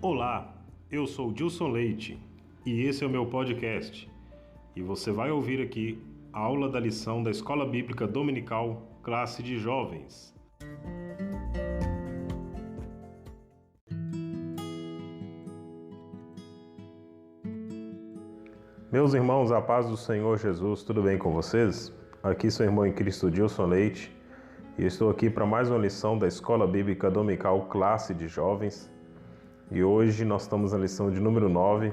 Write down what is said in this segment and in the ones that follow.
Olá, eu sou Dilson Leite e esse é o meu podcast. E você vai ouvir aqui a aula da lição da Escola Bíblica Dominical, classe de jovens. Meus irmãos, a paz do Senhor Jesus, tudo bem com vocês? Aqui seu irmão em Cristo Dilson Leite e estou aqui para mais uma lição da Escola Bíblica Dominical, classe de jovens. E hoje nós estamos na lição de número 9,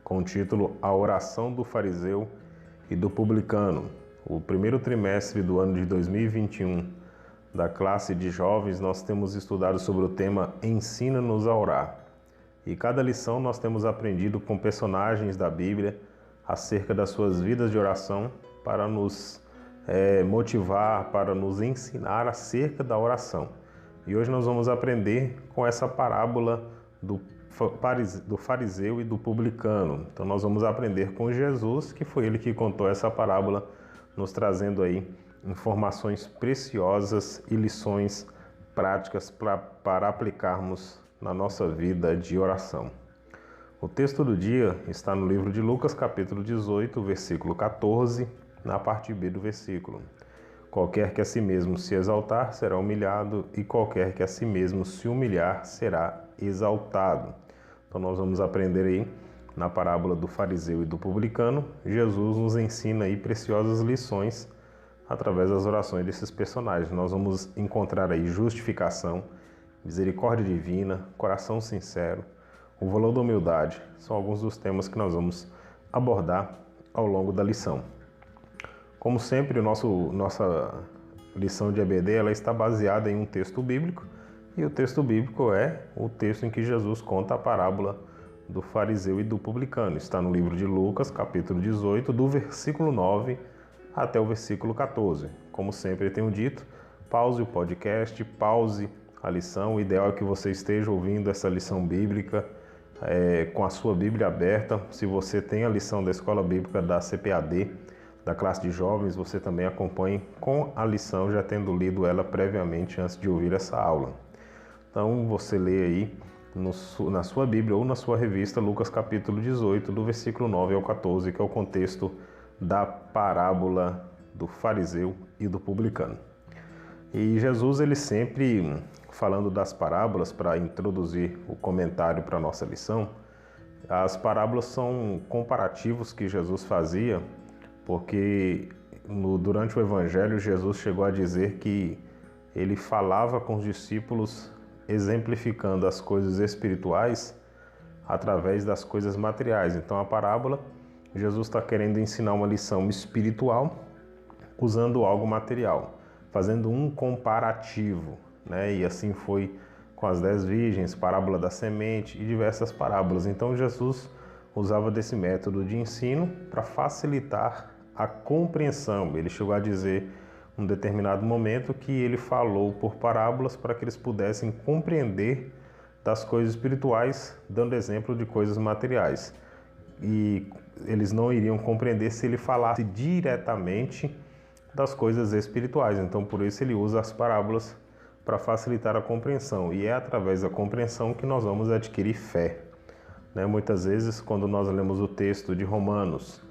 com o título A Oração do Fariseu e do Publicano. O primeiro trimestre do ano de 2021 da classe de jovens nós temos estudado sobre o tema Ensina-nos a orar. E cada lição nós temos aprendido com personagens da Bíblia acerca das suas vidas de oração para nos motivar, para nos ensinar acerca da oração. E hoje nós vamos aprender com essa parábola do fariseu e do publicano. Então nós vamos aprender com Jesus, que foi ele que contou essa parábola, nos trazendo aí informações preciosas e lições práticas para aplicarmos na nossa vida de oração. O texto do dia está no livro de Lucas, capítulo 18, versículo 14, na parte B do versículo. Qualquer que a si mesmo se exaltar será humilhado, e qualquer que a si mesmo se humilhar será exaltado. Então nós vamos aprender aí na parábola do fariseu e do publicano. Jesus nos ensina aí preciosas lições através das orações desses personagens. Nós vamos encontrar aí justificação, misericórdia divina, coração sincero, o valor da humildade. São alguns dos temas que nós vamos abordar ao longo da lição. Como sempre, nossa lição de EBD ela está baseada em um texto bíblico, e o texto bíblico é o texto em que Jesus conta a parábola do fariseu e do publicano. Está no livro de Lucas, capítulo 18, do versículo 9 até o versículo 14. Como sempre tenho dito, pause o podcast, pause a lição. O ideal é que você esteja ouvindo essa lição bíblica com a sua Bíblia aberta. Se você tem a lição da Escola Bíblica da CPAD, da classe de jovens, você também acompanhe com a lição, já tendo lido ela previamente antes de ouvir essa aula. Então você lê aí na sua Bíblia ou na sua revista Lucas capítulo 18, do versículo 9 ao 14, que é o contexto da parábola do fariseu e do publicano. E Jesus, ele sempre falando das parábolas, para introduzir o comentário para a nossa lição, as parábolas são comparativos que Jesus fazia, porque durante o Evangelho Jesus chegou a dizer que ele falava com os discípulos exemplificando as coisas espirituais através das coisas materiais. Então a parábola, Jesus está querendo ensinar uma lição espiritual usando algo material, fazendo um comparativo, né? E assim foi com as 10 virgens, parábola da semente e diversas parábolas. Então Jesus usava desse método de ensino para facilitar a compreensão. Ele chegou a dizer em um determinado momento que ele falou por parábolas para que eles pudessem compreender das coisas espirituais, dando exemplo de coisas materiais. E eles não iriam compreender se ele falasse diretamente das coisas espirituais. Então, por isso ele usa as parábolas para facilitar a compreensão. E é através da compreensão que nós vamos adquirir fé. Muitas vezes, quando nós lemos o texto de Romanos,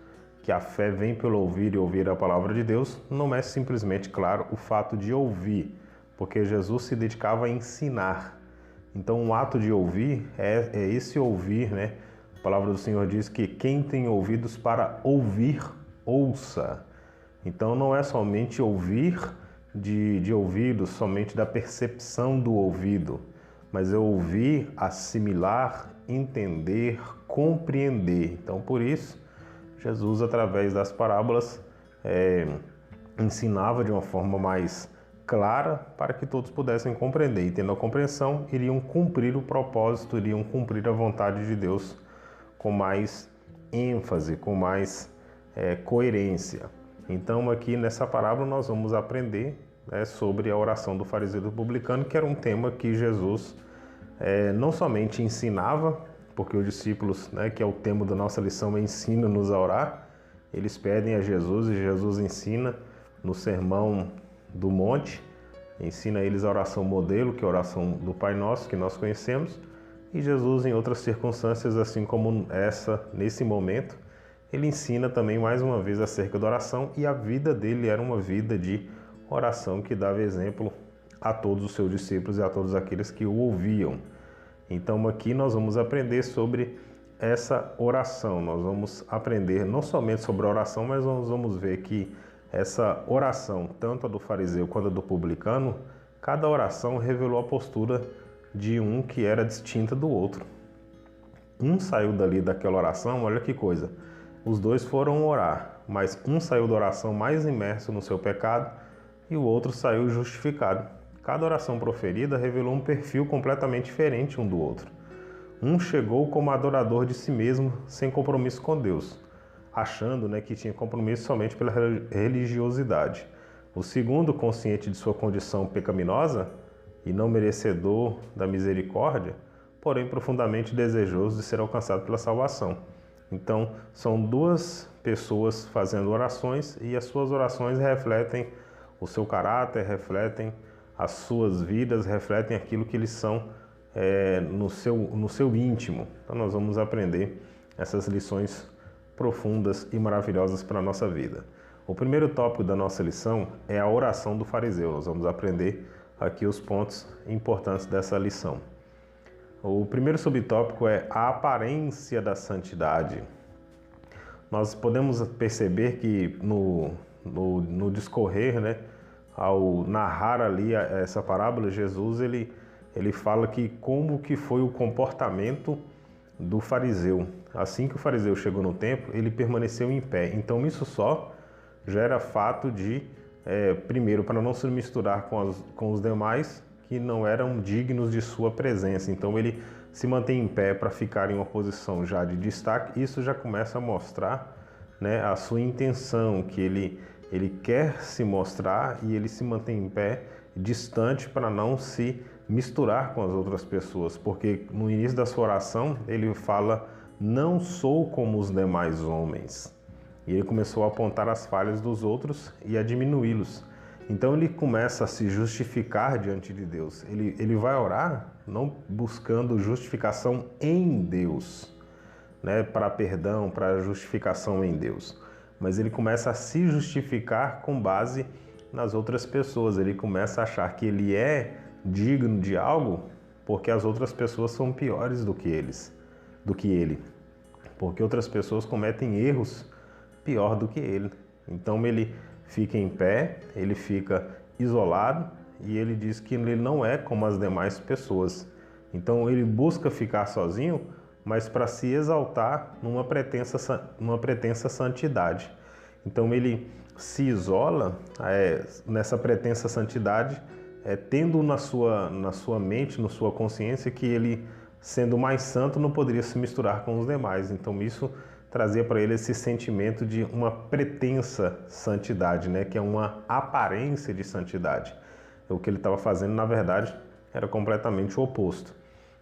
que a fé vem pelo ouvir e ouvir a palavra de Deus, não é simplesmente, claro, o fato de ouvir, porque Jesus se dedicava a ensinar. Então, o ato de ouvir é esse ouvir, né? A palavra do Senhor diz que quem tem ouvidos para ouvir, ouça. Então, não é somente ouvir de ouvido, somente da percepção do ouvido, mas é ouvir, assimilar, entender, compreender. Então, por isso, Jesus, através das parábolas, ensinava de uma forma mais clara para que todos pudessem compreender. E tendo a compreensão, iriam cumprir o propósito, iriam cumprir a vontade de Deus com mais ênfase, com mais coerência. Então, aqui nessa parábola, nós vamos aprender sobre a oração do fariseu e do publicano, que era um tema que Jesus não somente ensinava, porque os discípulos, que é o tema da nossa lição, ensina-nos a orar, eles pedem a Jesus e Jesus ensina no Sermão do Monte, ensina a eles a oração modelo, que é a oração do Pai Nosso, que nós conhecemos, E Jesus, em outras circunstâncias, assim como essa, nesse momento, ele ensina também mais uma vez acerca da oração, e a vida dele era uma vida de oração que dava exemplo a todos os seus discípulos e a todos aqueles que o ouviam. Então aqui nós vamos aprender sobre essa oração. Nós vamos aprender não somente sobre a oração, mas nós vamos ver que essa oração, tanto a do fariseu quanto a do publicano, cada oração revelou a postura de um que era distinta do outro. Um saiu dali daquela oração, olha que coisa, os dois foram orar, mas um saiu da oração mais imerso no seu pecado e o outro saiu justificado. Cada oração proferida revelou um perfil completamente diferente um do outro. Um chegou como adorador de si mesmo, sem compromisso com Deus, achando que tinha compromisso somente pela religiosidade. O segundo, consciente de sua condição pecaminosa e não merecedor da misericórdia, porém profundamente desejoso de ser alcançado pela salvação. Então, são duas pessoas fazendo orações e as suas orações refletem o seu caráter, refletem as suas vidas, refletem aquilo que eles são no seu íntimo. Então, nós vamos aprender essas lições profundas e maravilhosas para a nossa vida. O primeiro tópico da nossa lição é a oração do fariseu. Nós vamos aprender aqui os pontos importantes dessa lição. O primeiro subtópico é a aparência da santidade. Nós podemos perceber que no discorrer, ao narrar ali essa parábola, Jesus ele fala que como que foi o comportamento do fariseu. Assim que o fariseu chegou no templo, ele permaneceu em pé. Então isso só já era fato de, primeiro, para não se misturar com os demais que não eram dignos de sua presença. Então ele se mantém em pé para ficar em uma posição já de destaque. Isso já começa a mostrar a sua intenção, que ele quer se mostrar e ele se mantém em pé, distante, para não se misturar com as outras pessoas, porque no início da sua oração ele fala: não sou como os demais homens. E ele começou a apontar as falhas dos outros e a diminuí-los. Então ele começa a se justificar diante de Deus. Ele vai orar não buscando justificação em Deus, para perdão, para justificação em Deus, mas ele começa a se justificar com base nas outras pessoas. Ele começa a achar que ele é digno de algo porque as outras pessoas são piores do que ele, porque outras pessoas cometem erros pior do que ele. Então ele fica em pé, ele fica isolado e ele diz que ele não é como as demais pessoas. Então ele busca ficar sozinho, mas para se exaltar numa pretensa santidade. Então ele se isola nessa pretensa santidade, tendo na sua mente, na sua consciência, que ele, sendo mais santo, não poderia se misturar com os demais. Então isso trazia para ele esse sentimento de uma pretensa santidade, que é uma aparência de santidade. O que ele estava fazendo, na verdade, era completamente o oposto.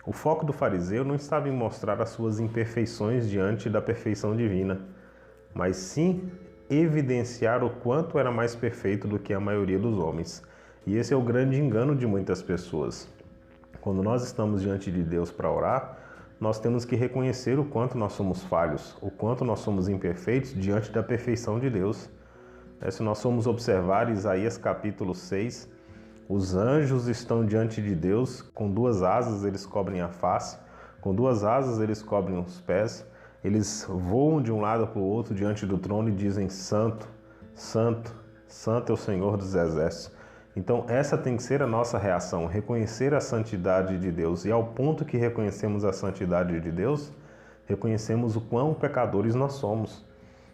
O foco do fariseu não estava em mostrar as suas imperfeições diante da perfeição divina, mas sim evidenciar o quanto era mais perfeito do que a maioria dos homens. E esse é o grande engano de muitas pessoas. Quando nós estamos diante de Deus para orar, nós temos que reconhecer o quanto nós somos falhos, o quanto nós somos imperfeitos diante da perfeição de Deus. Se nós formos observar Isaías capítulo 6, os anjos estão diante de Deus, com duas asas eles cobrem a face, com duas asas eles cobrem os pés, eles voam de um lado para o outro diante do trono e dizem: Santo, Santo, Santo é o Senhor dos Exércitos. Então essa tem que ser a nossa reação, reconhecer a santidade de Deus. E ao ponto que reconhecemos a santidade de Deus, reconhecemos o quão pecadores nós somos.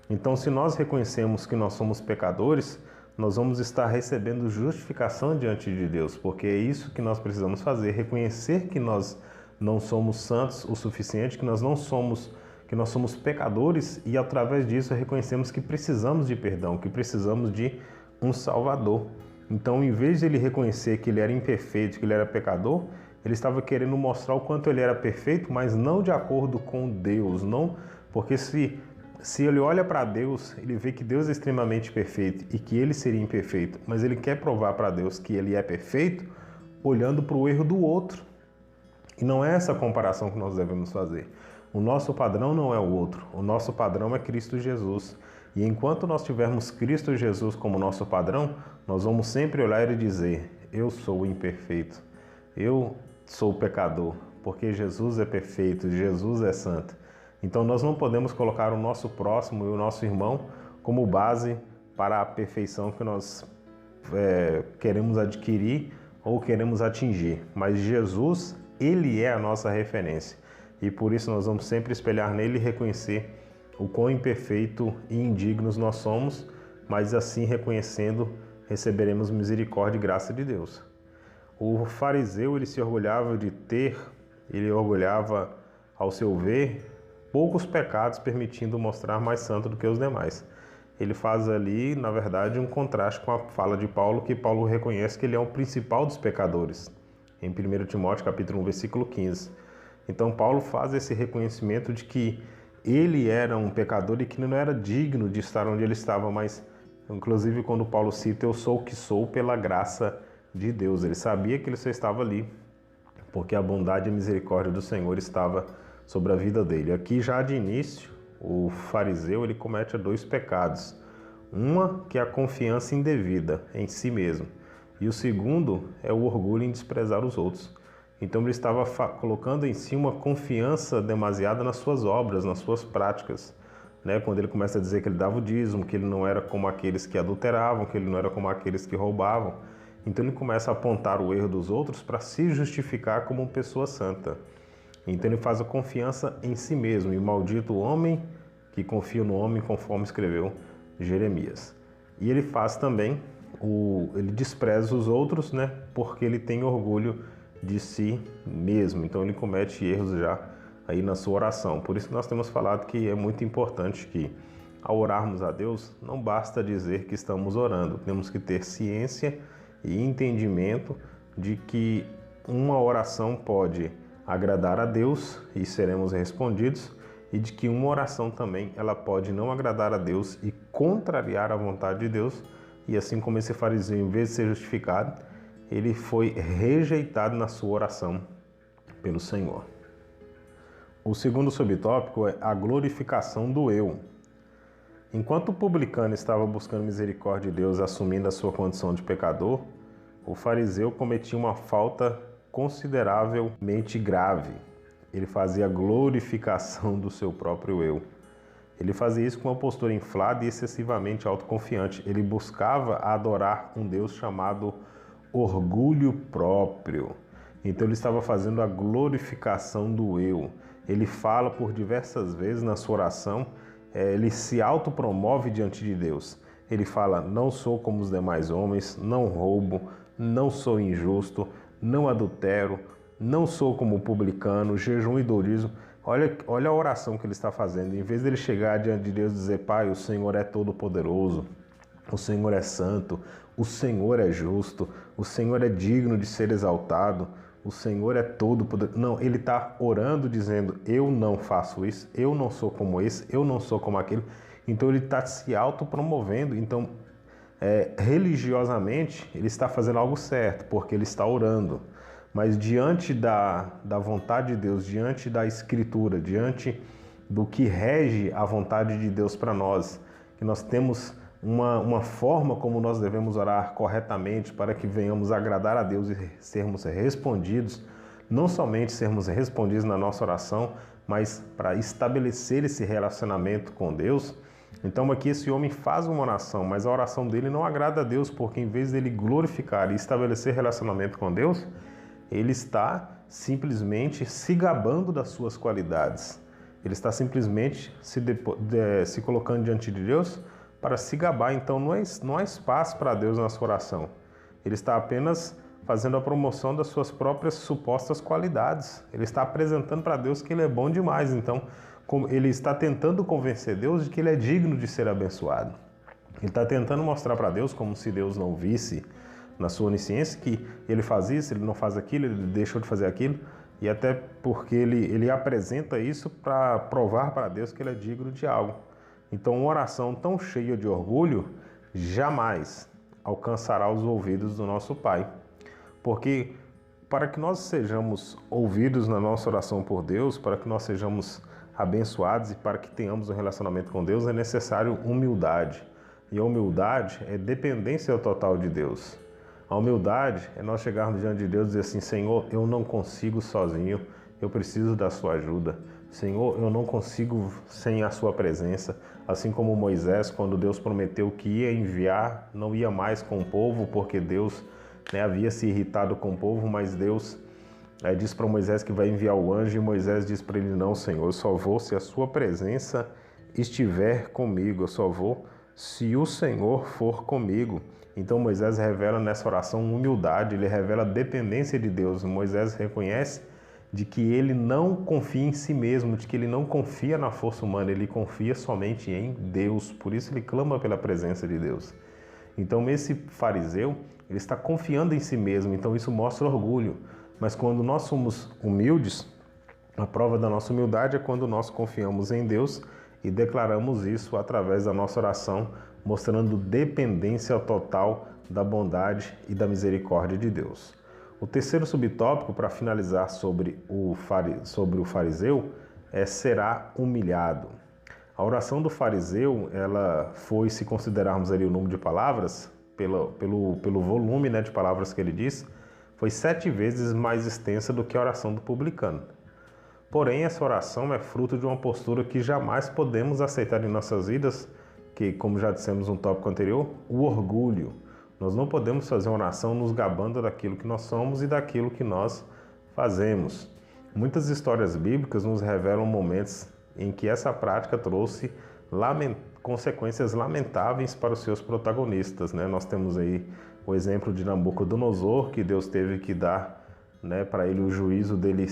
Então, se nós reconhecemos que nós somos pecadores, nós vamos estar recebendo justificação diante de Deus, porque é isso que nós precisamos fazer, reconhecer que nós não somos santos o suficiente, que nós somos pecadores, e através disso reconhecemos que precisamos de perdão, que precisamos de um Salvador. Então, em vez de ele reconhecer que ele era imperfeito, que ele era pecador, ele estava querendo mostrar o quanto ele era perfeito, mas não de acordo com Deus, não, porque se ele olha para Deus, ele vê que Deus é extremamente perfeito e que ele seria imperfeito, mas ele quer provar para Deus que ele é perfeito olhando para o erro do outro. E não é essa comparação que nós devemos fazer. O nosso padrão não é o outro, o nosso padrão é Cristo Jesus. E enquanto nós tivermos Cristo Jesus como nosso padrão, nós vamos sempre olhar e dizer: eu sou imperfeito, eu sou pecador, porque Jesus é perfeito, Jesus é santo. Então nós não podemos colocar o nosso próximo e o nosso irmão como base para a perfeição que nós queremos adquirir ou queremos atingir. Mas Jesus, Ele é a nossa referência. E por isso nós vamos sempre espelhar nele e reconhecer o quão imperfeito e indignos nós somos, mas assim reconhecendo, receberemos misericórdia e graça de Deus. O fariseu, ele se orgulhava de ter, ele orgulhava, ao seu ver, poucos pecados, permitindo mostrar mais santo do que os demais. Ele faz ali, na verdade, um contraste com a fala de Paulo, que Paulo reconhece que ele é o principal dos pecadores, em 1 Timóteo capítulo 1, versículo 15. Então Paulo faz esse reconhecimento de que ele era um pecador e que não era digno de estar onde ele estava, mas inclusive quando Paulo cita: eu sou o que sou pela graça de Deus. Ele sabia que ele só estava ali porque a bondade e a misericórdia do Senhor estava sobre a vida dele. Aqui já de início, o fariseu ele comete dois pecados. Uma que é a confiança indevida em si mesmo, e o segundo é o orgulho em desprezar os outros. Então ele estava colocando em si uma confiança demasiada nas suas obras, nas suas práticas, né? Quando ele começa a dizer que ele dava o dízimo, que ele não era como aqueles que adulteravam, que ele não era como aqueles que roubavam. Então ele começa a apontar o erro dos outros para se justificar como uma pessoa santa. Então ele faz a confiança em si mesmo, e maldito o homem que confia no homem, conforme escreveu Jeremias. E ele faz também, ele despreza os outros, né? Porque ele tem orgulho de si mesmo. Então ele comete erros já aí na sua oração. Por isso nós temos falado que é muito importante que, ao orarmos a Deus, não basta dizer que estamos orando. Temos que ter ciência e entendimento de que uma oração pode agradar a Deus e seremos respondidos, e de que uma oração também ela pode não agradar a Deus e contrariar a vontade de Deus. E assim como esse fariseu, em vez de ser justificado, ele foi rejeitado na sua oração pelo Senhor. O segundo subtópico é a glorificação do eu. Enquanto o publicano estava buscando misericórdia de Deus, assumindo a sua condição de pecador, o fariseu cometia uma falta consideravelmente grave. Ele fazia a glorificação do seu próprio eu. Ele fazia isso com uma postura inflada e excessivamente autoconfiante. Ele buscava adorar um Deus chamado orgulho próprio. Então ele estava fazendo a glorificação do eu. Ele fala por diversas vezes na sua oração, ele se autopromove diante de Deus. Ele fala: não sou como os demais homens, não roubo, não sou injusto, não adultero, não sou como o publicano, jejum e dou dízimo. Olha a oração que ele está fazendo. Em vez de ele chegar diante de Deus e dizer: Pai, o Senhor é todo poderoso, o Senhor é santo, o Senhor é justo, o Senhor é digno de ser exaltado, o Senhor é todo poderoso. Não, ele está orando dizendo: eu não faço isso, eu não sou como esse, eu não sou como aquele. Então ele está se autopromovendo. Então, religiosamente, ele está fazendo algo certo, porque ele está orando. Mas diante da vontade de Deus, diante da Escritura, diante do que rege a vontade de Deus para nós, que nós temos uma forma como nós devemos orar corretamente para que venhamos agradar a Deus e sermos respondidos, não somente sermos respondidos na nossa oração, mas para estabelecer esse relacionamento com Deus. Então aqui esse homem faz uma oração, mas a oração dele não agrada a Deus, porque em vez dele glorificar e estabelecer relacionamento com Deus, ele está simplesmente se gabando das suas qualidades. Ele está simplesmente se colocando diante de Deus para se gabar. Então não há espaço para Deus na sua oração. Ele está apenas fazendo a promoção das suas próprias supostas qualidades. Ele está apresentando para Deus que ele é bom demais. Então ele está tentando convencer Deus de que ele é digno de ser abençoado. Ele está tentando mostrar para Deus, como se Deus não visse na sua onisciência, que ele faz isso, ele não faz aquilo, ele deixou de fazer aquilo, e até porque ele apresenta isso para provar para Deus que ele é digno de algo. Então uma oração tão cheia de orgulho jamais alcançará os ouvidos do nosso Pai, porque para que nós sejamos ouvidos na nossa oração por Deus, para que nós sejamos abençoados e para que tenhamos um relacionamento com Deus, é necessário humildade. E a humildade é dependência total de Deus. A humildade é nós chegarmos diante de Deus e dizer assim: Senhor, eu não consigo sozinho, eu preciso da sua ajuda. Senhor, eu não consigo sem a sua presença. Assim como Moisés, quando Deus prometeu que ia enviar, não ia mais com o povo, porque Deus havia se irritado com o povo, mas Deus diz para Moisés que vai enviar o anjo, e Moisés diz para ele: não, Senhor, eu só vou se a sua presença estiver comigo, eu só vou se o Senhor for comigo. Então Moisés revela nessa oração humildade, ele revela a dependência de Deus. Moisés reconhece de que ele não confia em si mesmo, de que ele não confia na força humana, ele confia somente em Deus. Por isso ele clama pela presença de Deus. Então esse fariseu, ele está confiando em si mesmo, então isso mostra orgulho. Mas quando nós somos humildes, a prova da nossa humildade é quando nós confiamos em Deus e declaramos isso através da nossa oração, mostrando dependência total da bondade e da misericórdia de Deus. O terceiro subtópico, para finalizar sobre o fariseu, será humilhado. A oração do fariseu, ela foi, se considerarmos ali o número de palavras, pelo volume de palavras que ele diz, foi 7 vezes mais extensa do que a oração do publicano. Porém, essa oração é fruto de uma postura que jamais podemos aceitar em nossas vidas, que, como já dissemos no tópico anterior, o orgulho. Nós não podemos fazer uma oração nos gabando daquilo que nós somos e daquilo que nós fazemos. Muitas histórias bíblicas nos revelam momentos em que essa prática trouxe consequências lamentáveis para os seus protagonistas. Nós temos aí o exemplo de Nabucodonosor, que Deus teve que dar para ele o juízo dele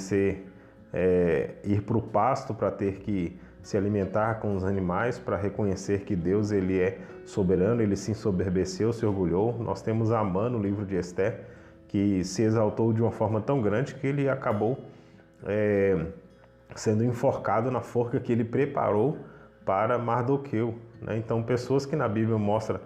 ir para o pasto para ter que se alimentar com os animais, para reconhecer que Deus ele é soberano, ele se ensoberbeceu, se orgulhou. Nós temos Amã no livro de Esther, que se exaltou de uma forma tão grande que ele acabou sendo enforcado na forca que ele preparou para Mardoqueu. Então, pessoas que na Bíblia mostra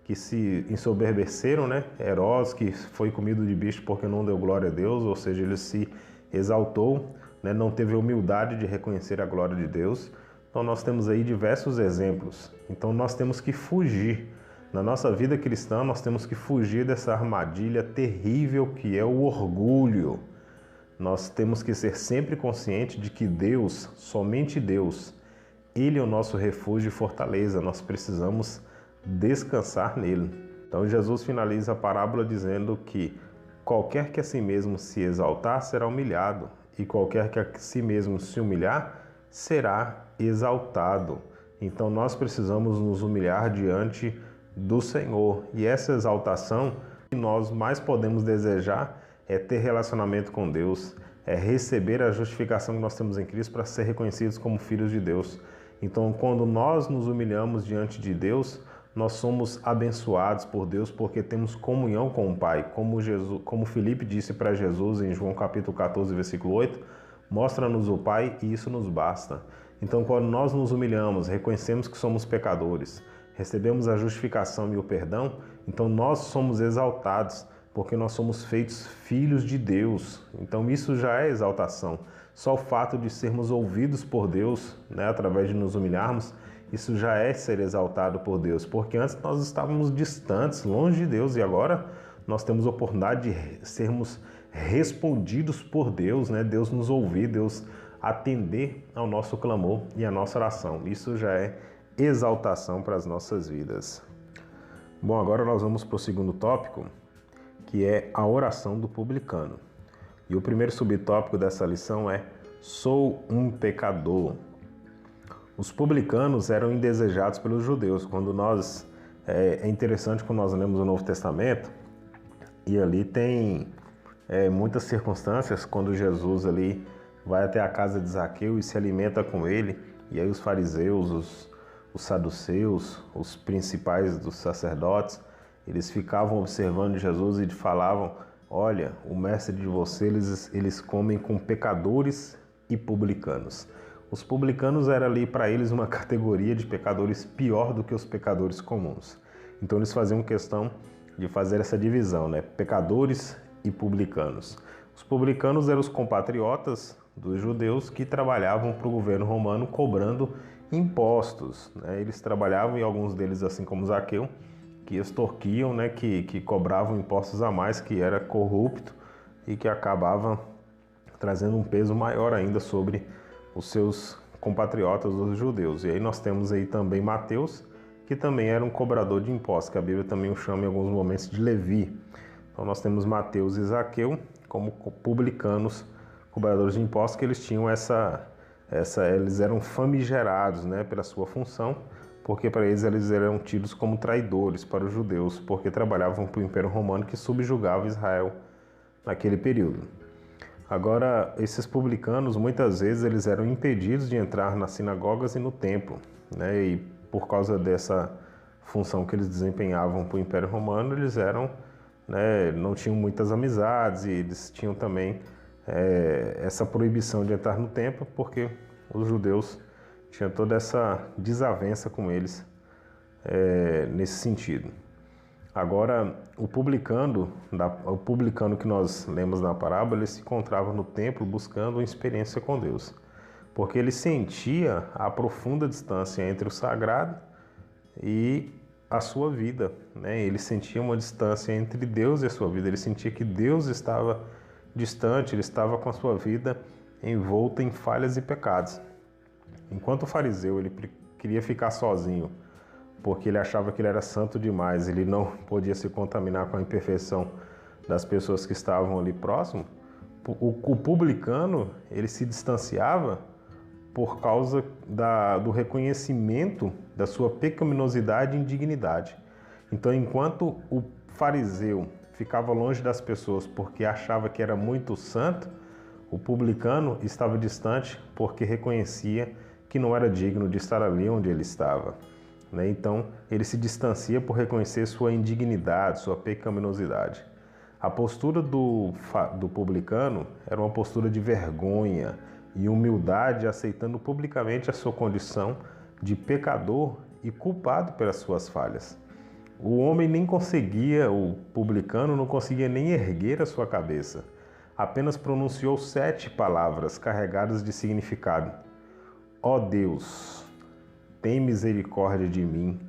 que se ensoberbeceram, Herodes, que foi comido de bicho porque não deu glória a Deus, ou seja, ele se exaltou, não teve humildade de reconhecer a glória de Deus. Então nós temos aí diversos exemplos. Então nós temos que fugir. Na nossa vida cristã, nós temos que fugir dessa armadilha terrível que é o orgulho. Nós temos que ser sempre conscientes de que Deus, somente Deus, Ele é o nosso refúgio e fortaleza. Nós precisamos descansar nele. Então Jesus finaliza a parábola dizendo que qualquer que a si mesmo se exaltar será humilhado, e qualquer que a si mesmo se humilhar será exaltado. Então nós precisamos nos humilhar diante do Senhor. E essa exaltação que nós mais podemos desejar é ter relacionamento com Deus, é receber a justificação que nós temos em Cristo para ser reconhecidos como filhos de Deus. Então quando nós nos humilhamos diante de Deus, nós somos abençoados por Deus porque temos comunhão com o Pai. Como Filipe disse para Jesus em João capítulo 14, versículo 8, mostra-nos o Pai e isso nos basta. Então, quando nós nos humilhamos, reconhecemos que somos pecadores, recebemos a justificação e o perdão, então nós somos exaltados, porque nós somos feitos filhos de Deus. Então isso já é exaltação. Só o fato de sermos ouvidos por Deus, através de nos humilharmos, isso já é ser exaltado por Deus, porque antes nós estávamos distantes, longe de Deus, e agora nós temos a oportunidade de sermos respondidos por Deus, Deus nos ouvir, Deus atender ao nosso clamor e à nossa oração. Isso já é exaltação para as nossas vidas. Bom, agora nós vamos para o segundo tópico, que é a oração do publicano. E o primeiro subtópico dessa lição é: sou um pecador. Os publicanos eram indesejados pelos judeus. É interessante quando nós lemos o Novo Testamento, e ali tem muitas circunstâncias quando Jesus ali vai até a casa de Zaqueu e se alimenta com ele, e aí os fariseus, os saduceus, os principais dos sacerdotes, eles ficavam observando Jesus e falavam: olha, o mestre de vocês, eles comem com pecadores e publicanos. Os publicanos era ali para eles uma categoria de pecadores pior do que os pecadores comuns. Então eles faziam questão de fazer essa divisão, pecadores e publicanos. Os publicanos eram os compatriotas dos judeus que trabalhavam para o governo romano cobrando impostos, né? Eles trabalhavam, e alguns deles, assim como Zaqueu, que extorquiam, né? que cobravam impostos a mais, que era corrupto e que acabava trazendo um peso maior ainda sobre os seus compatriotas, os judeus. E aí nós temos aí também Mateus, que também era um cobrador de impostos, que a Bíblia também o chama em alguns momentos de Levi. Então nós temos Mateus e Zaqueu como publicanos, cobradores de impostos, que eles tinham eles eram famigerados, né, pela sua função, porque para eles eram tidos como traidores para os judeus, porque trabalhavam para o Império Romano que subjugava Israel naquele período. Agora, esses publicanos, muitas vezes, eles eram impedidos de entrar nas sinagogas e no templo, né, e por causa dessa função que eles desempenhavam para o Império Romano, eles eram, né, não tinham muitas amizades, e eles tinham também essa proibição de entrar no templo, porque os judeus tinham toda essa desavença com eles nesse sentido. Agora, o publicano que nós lemos na parábola, ele se encontrava no templo buscando uma experiência com Deus, porque ele sentia a profunda distância entre o sagrado e a sua vida, né? Ele sentia uma distância entre Deus e a sua vida, ele sentia que Deus estava distante, ele estava com a sua vida envolta em falhas e pecados. Enquanto o fariseu ele queria ficar sozinho, porque ele achava que ele era santo demais, ele não podia se contaminar com a imperfeição das pessoas que estavam ali próximo, o publicano ele se distanciava por causa do reconhecimento da sua pecaminosidade e indignidade. Então, enquanto o fariseu ficava longe das pessoas porque achava que era muito santo, o publicano estava distante porque reconhecia que não era digno de estar ali onde ele estava, né? Então, ele se distancia por reconhecer sua indignidade, sua pecaminosidade. A postura do publicano era uma postura de vergonha e humildade, aceitando publicamente a sua condição de pecador e culpado pelas suas falhas. O homem nem conseguia, o publicano não conseguia nem erguer a sua cabeça. Apenas pronunciou 7 palavras carregadas de significado. Ó Deus, tem misericórdia de mim,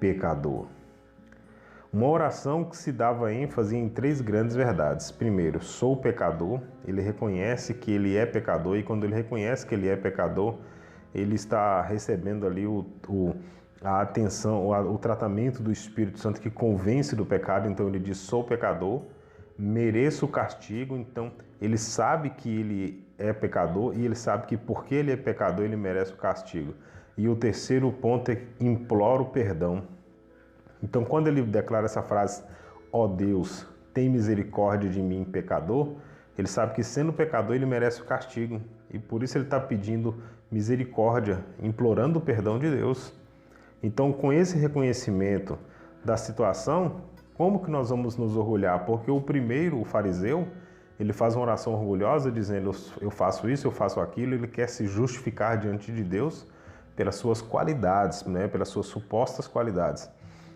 pecador. Uma oração que se dava ênfase em 3 grandes verdades. Primeiro, sou pecador, ele reconhece que ele é pecador, e quando ele reconhece que ele é pecador, ele está recebendo ali a atenção, o tratamento do Espírito Santo que convence do pecado. Então ele diz, sou pecador, mereço o castigo. Então ele sabe que ele é pecador e ele sabe que porque ele é pecador ele merece o castigo. E o terceiro ponto é imploro perdão. Então quando ele declara essa frase, ó Deus, tem misericórdia de mim, pecador, ele sabe que sendo pecador ele merece o castigo, e por isso ele está pedindo misericórdia, implorando o perdão de Deus. Então, com esse reconhecimento da situação, como que nós vamos nos orgulhar? Porque o primeiro, o fariseu, ele faz uma oração orgulhosa dizendo, eu faço isso, eu faço aquilo, ele quer se justificar diante de Deus pelas suas qualidades, né? Pelas suas supostas qualidades.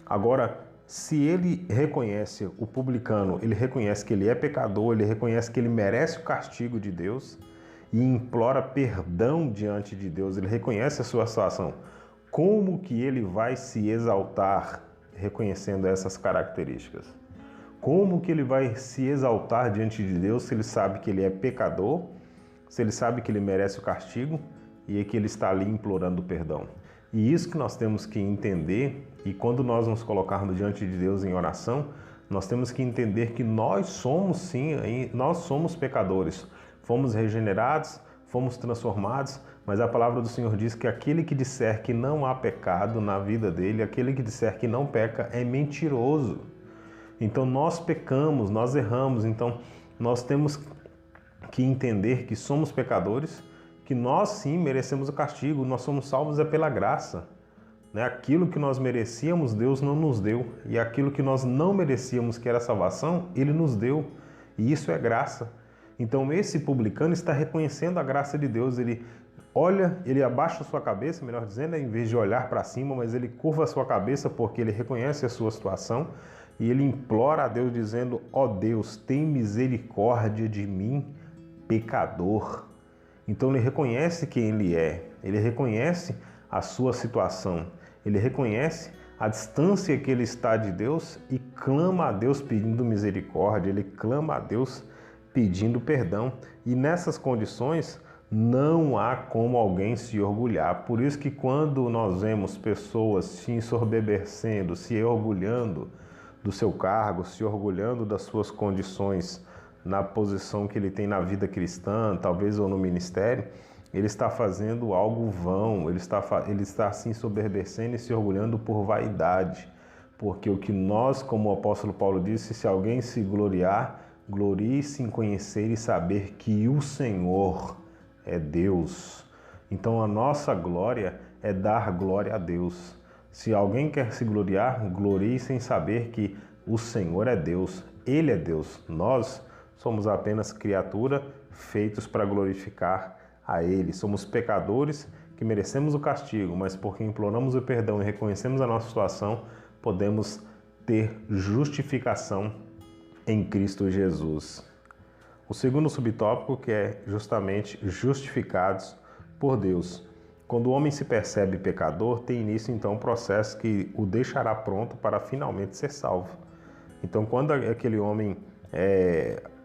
Agora, se ele reconhece, o publicano, ele reconhece que ele é pecador, ele reconhece que ele merece o castigo de Deus e implora perdão diante de Deus, ele reconhece a sua situação. Como que ele vai se exaltar reconhecendo essas características? Como que ele vai se exaltar diante de Deus se ele sabe que ele é pecador, se ele sabe que ele merece o castigo e que ele está ali implorando perdão? E isso que nós temos que entender, e quando nós nos colocarmos diante de Deus em oração, nós temos que entender que nós somos sim, nós somos pecadores, fomos regenerados, fomos transformados, mas a palavra do Senhor diz que aquele que disser que não há pecado na vida dele, aquele que disser que não peca, é mentiroso. Então nós pecamos, nós erramos, então nós temos que entender que somos pecadores, que nós sim merecemos o castigo, nós somos salvos é pela graça. Aquilo que nós merecíamos, Deus não nos deu, e aquilo que nós não merecíamos, que era salvação, Ele nos deu, e isso é graça. Então esse publicano está reconhecendo a graça de Deus, ele olha, ele abaixa a sua cabeça, melhor dizendo, em vez de olhar para cima, mas ele curva a sua cabeça porque ele reconhece a sua situação e ele implora a Deus dizendo: ó Deus, tem misericórdia de mim, pecador. Então ele reconhece quem ele é, ele reconhece a sua situação, ele reconhece a distância que ele está de Deus e clama a Deus pedindo misericórdia, ele clama a Deus pedindo perdão. E nessas condições não há como alguém se orgulhar. Por isso que quando nós vemos pessoas se ensoberbecendo, se orgulhando do seu cargo, se orgulhando das suas condições na posição que ele tem na vida cristã, talvez ou no ministério, ele está fazendo algo vão, ele está se ensoberbecendo e se orgulhando por vaidade. Porque o que nós, como o apóstolo Paulo disse, se alguém se gloriar, glorie-se em conhecer e saber que o Senhor é Deus. Então a nossa glória é dar glória a Deus. Se alguém quer se gloriar, glorie-se em saber que o Senhor é Deus, Ele é Deus. Nós somos apenas criatura feitos para glorificar a Ele. Somos pecadores que merecemos o castigo, mas porque imploramos o perdão e reconhecemos a nossa situação, podemos ter justificação em Cristo Jesus. O segundo subtópico, que é justamente justificados por Deus. Quando o homem se percebe pecador, tem início então um processo que o deixará pronto para finalmente ser salvo. Então, quando aquele homem,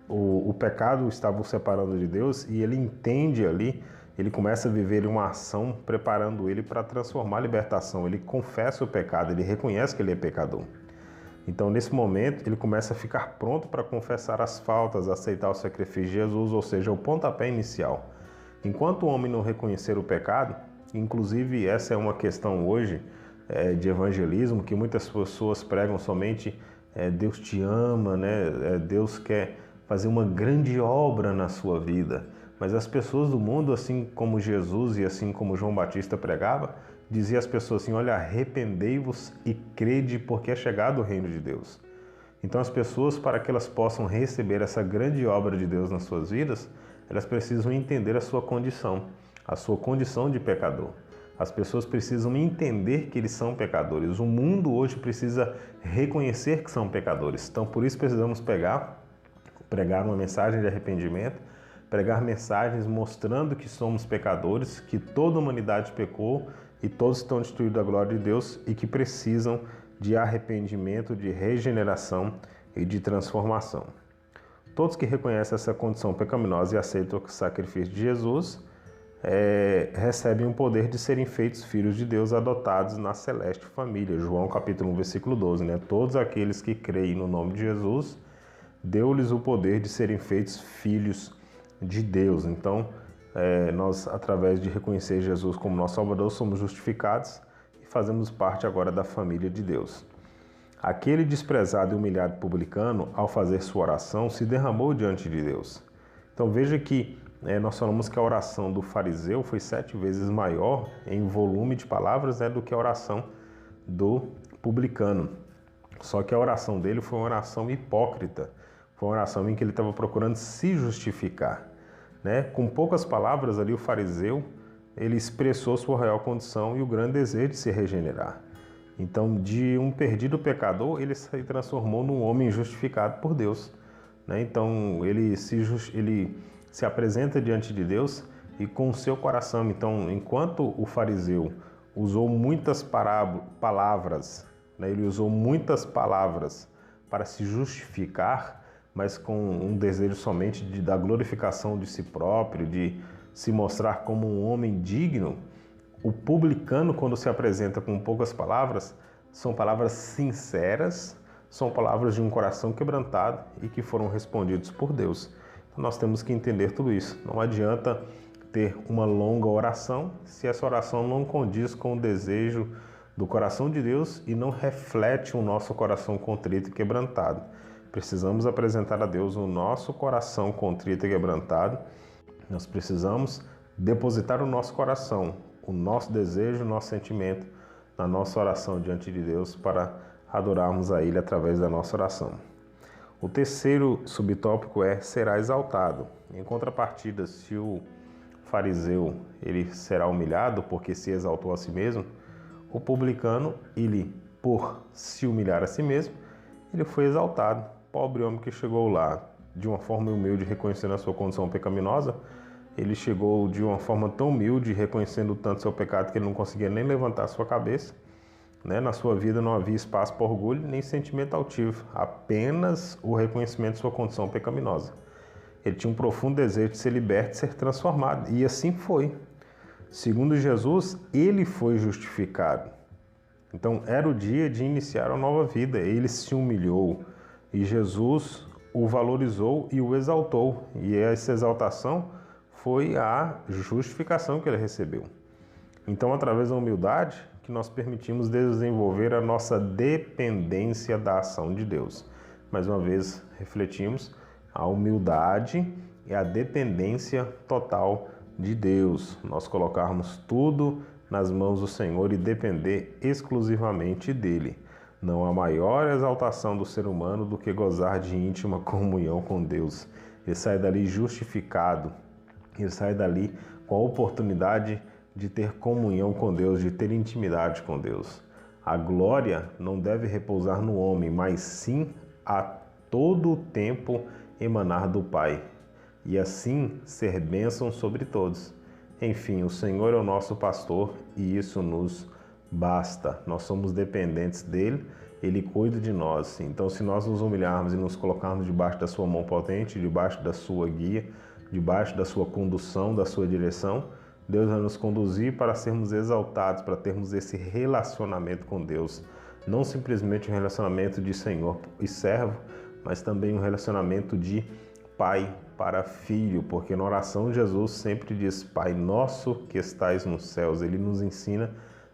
o pecado estava o separando de Deus e ele entende ali, ele começa a viver uma ação preparando ele para transformar a libertação. Ele confessa o pecado, ele reconhece que ele é pecador. Então, nesse momento, ele começa a ficar pronto para confessar as faltas, aceitar o sacrifício de Jesus, ou seja, o pontapé inicial. Enquanto o homem não reconhecer o pecado, inclusive essa é uma questão hoje de evangelismo, que muitas pessoas pregam somente Deus te ama, né? Deus quer fazer uma grande obra na sua vida. Mas as pessoas do mundo, assim como Jesus e assim como João Batista pregava, dizia às pessoas assim: olha, arrependei-vos e crede, porque é chegado o reino de Deus. Então as pessoas, para que elas possam receber essa grande obra de Deus nas suas vidas, elas precisam entender a sua condição de pecador. As pessoas precisam entender que eles são pecadores. O mundo hoje precisa reconhecer que são pecadores. Então por isso precisamos pregar uma mensagem de arrependimento, pregar mensagens mostrando que somos pecadores, que toda a humanidade pecou e todos estão destituídos da glória de Deus e que precisam de arrependimento, de regeneração e de transformação. Todos que reconhecem essa condição pecaminosa e aceitam o sacrifício de Jesus recebem o poder de serem feitos filhos de Deus, adotados na celeste família. João capítulo 1, versículo 12, né? Todos aqueles que creem no nome de Jesus, deu-lhes o poder de serem feitos filhos de Deus. Então, nós, através de reconhecer Jesus como nosso Salvador, somos justificados e fazemos parte agora da família de Deus. Aquele desprezado e humilhado publicano, ao fazer sua oração, se derramou diante de Deus. Então veja que nós falamos que a oração do fariseu foi 7 vezes maior em volume de palavras do que a oração do publicano. Só que a oração dele foi uma oração hipócrita, foi uma oração em que ele estava procurando se justificar. Com poucas palavras ali o fariseu, ele expressou sua real condição e o grande desejo de se regenerar. Então, de um perdido pecador, ele se transformou num homem justificado por Deus. Então, ele se apresenta diante de Deus e com o seu coração. Então, enquanto o fariseu usou muitas palavras, ele usou muitas palavras para se justificar, mas com um desejo somente da glorificação de si próprio, de se mostrar como um homem digno, o publicano, quando se apresenta com poucas palavras, são palavras sinceras, são palavras de um coração quebrantado e que foram respondidos por Deus. Então nós temos que entender tudo isso. Não adianta ter uma longa oração se essa oração não condiz com o desejo do coração de Deus e não reflete o nosso coração contrito e quebrantado. Precisamos apresentar a Deus o nosso coração contrito e quebrantado. Nós precisamos depositar o nosso coração, o nosso desejo, o nosso sentimento na nossa oração diante de Deus para adorarmos a Ele através da nossa oração. O terceiro subtópico será exaltado. Em contrapartida, se o fariseu ele será humilhado porque se exaltou a si mesmo, o publicano, ele, por se humilhar a si mesmo, ele foi exaltado. Pobre homem que chegou lá de uma forma humilde, reconhecendo a sua condição pecaminosa, ele chegou de uma forma tão humilde, reconhecendo tanto seu pecado que ele não conseguia nem levantar a sua cabeça. Na sua vida não havia espaço para orgulho nem sentimento altivo, apenas o reconhecimento de sua condição pecaminosa. Ele tinha um profundo desejo de ser liberto e ser transformado, e assim foi. Segundo Jesus, ele foi justificado. Então era o dia de iniciar uma nova vida. Ele se humilhou e Jesus o valorizou e o exaltou. E essa exaltação foi a justificação que ele recebeu. Então, através da humildade, que nós permitimos desenvolver a nossa dependência da ação de Deus. Mais uma vez, refletimos, a humildade é a dependência total de Deus. Nós colocarmos tudo nas mãos do Senhor e depender exclusivamente dele. Não há maior exaltação do ser humano do que gozar de íntima comunhão com Deus. Ele sai dali justificado, ele sai dali com a oportunidade de ter comunhão com Deus, de ter intimidade com Deus. A glória não deve repousar no homem, mas sim a todo o tempo emanar do Pai, e assim ser bênção sobre todos. Enfim, o Senhor é o nosso pastor e isso nos basta. Nós somos dependentes dele, ele cuida de nós. Então, se nós nos humilharmos e nos colocarmos debaixo da sua mão potente, debaixo da sua guia, debaixo da sua condução, da sua direção, Deus vai nos conduzir para sermos exaltados, para termos esse relacionamento com Deus. Não simplesmente um relacionamento de Senhor e servo, mas também um relacionamento de pai para filho, porque na oração Jesus sempre diz: Pai nosso que estais nos céus. Ele nos ensina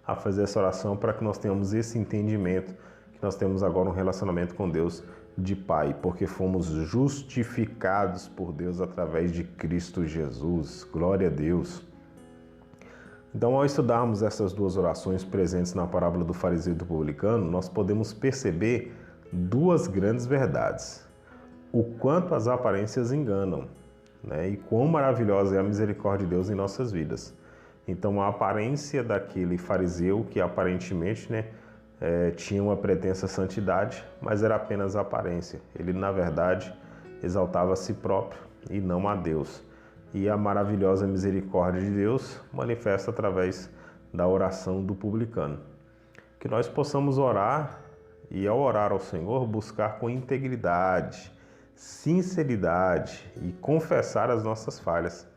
a fazer essa oração para que nós tenhamos esse entendimento, que nós temos agora um relacionamento com Deus de pai, porque fomos justificados por Deus através de Cristo Jesus. Glória a Deus. Então, ao estudarmos essas duas orações presentes na parábola do fariseu e do publicano, nós podemos perceber duas grandes verdades. O quanto as aparências enganam, e quão maravilhosa é a misericórdia de Deus em nossas vidas. Então, a aparência daquele fariseu que aparentemente tinha uma pretensa santidade, mas era apenas aparência. Ele, na verdade, exaltava a si próprio e não a Deus. E a maravilhosa misericórdia de Deus manifesta através da oração do publicano. Que nós possamos orar e, ao orar ao Senhor, buscar com integridade, sinceridade e confessar as nossas falhas.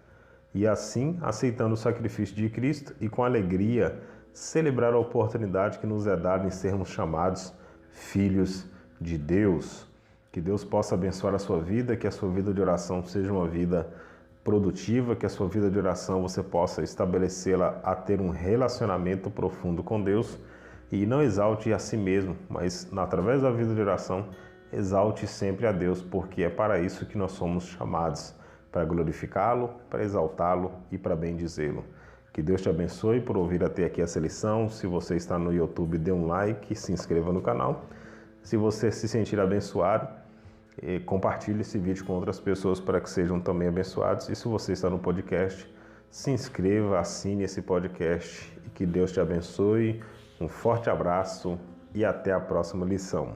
E assim, aceitando o sacrifício de Cristo e com alegria, celebrar a oportunidade que nos é dada em sermos chamados filhos de Deus. Que Deus possa abençoar a sua vida, que a sua vida de oração seja uma vida produtiva, que a sua vida de oração você possa estabelecê-la a ter um relacionamento profundo com Deus e não exalte a si mesmo, mas através da vida de oração exalte sempre a Deus, porque é para isso que nós somos chamados, para glorificá-lo, para exaltá-lo e para bendizê-lo. Que Deus te abençoe por ouvir até aqui essa lição. Se você está no YouTube, dê um like e se inscreva no canal. Se você se sentir abençoado, compartilhe esse vídeo com outras pessoas para que sejam também abençoados. E se você está no podcast, se inscreva, assine esse podcast e que Deus te abençoe. Um forte abraço e até a próxima lição.